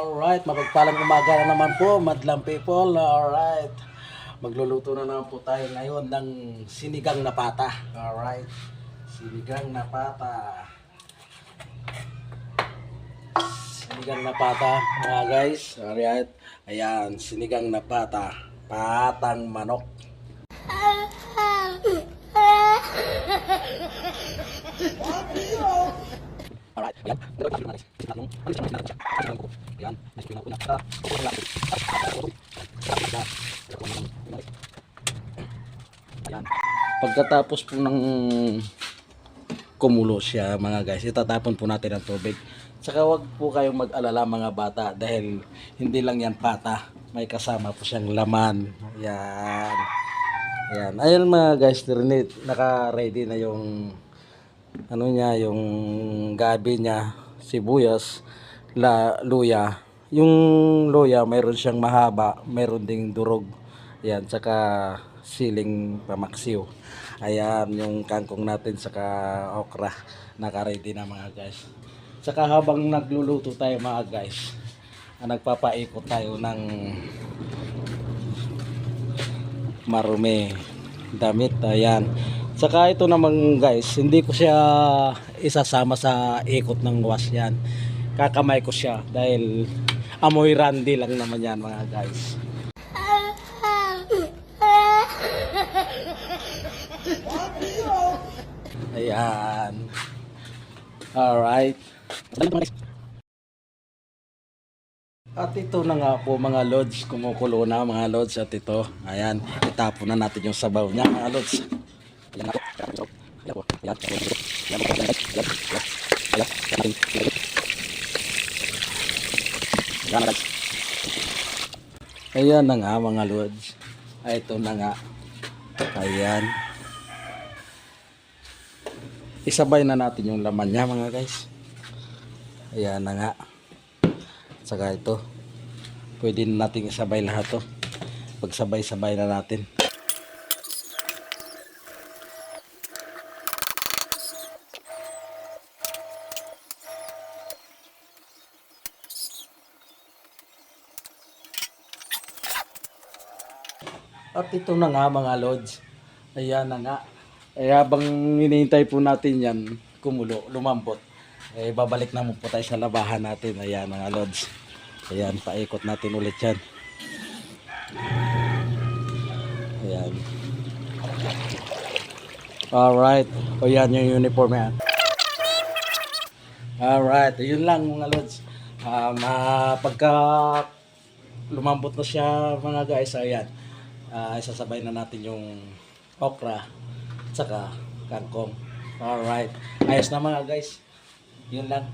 Alright, mapagpalang umaga na naman po, madlang people. Alright, magluluto na naman po tayo ngayon ng sinigang na pata. Alright, sinigang na pata. Sinigang na pata, mga guys. Alright, ayan, sinigang na pata. Patang manok. Alright, ayan. Ayan, ayan. Pagkatapos po ng kumulo siya, mga guys, itatapon po natin ang tubig. Saka wag po kayong mag-alala, mga bata, dahil hindi lang yan pata, may kasama po siyang laman. Ayan. Ayan. Ayun, mga guys, naka-ready na yung ano niya, yung gabi niya, sibuyas, luya. Yung luya, mayroon siyang mahaba, mayroon ding durog. Ayan, saka siling pamaksiw. Ayan, yung kangkong natin, saka okra, naka-ready na, mga guys. Saka habang nagluluto tayo, mga guys, nagpapaikot tayo ng marumi damit. Ayan. Saka ito naman, guys, hindi ko siya isasama sa ikot ng wash yan. Kakamay ko siya dahil amoy randi lang naman yan, mga guys. Ayan. Alright. At ito na nga po, mga lods, kumukulo na, mga lods. At ito, ayan, itapon na natin yung sabaw niya, mga lods. Ayan na po. Ayan po. Ayan po. Ayan po. Ayan po. Ayan na nga, mga lods. Ay, ito na nga. Ayan. Isabay na natin yung laman niya, mga guys. Ayan na nga. Saka ito, pwede na natin isabay lahat to. Pagsabay-sabay na natin. At ito na nga, mga lods. Ayan na nga. Habang hinihintay po natin yan kumulo, lumambot, babalik naman po tayo sa labahan natin. Ayan, mga lods. Ayan, paikot natin ulit yan. Ayan. Alright. O yan yung uniform yan. Alright. Yun lang, mga lods. Pagka lumambot na siya, mga guys, ayan. Isasabay na natin yung okra tsaka kangkong. Alright. Ayos na, mga guys. Yun lang.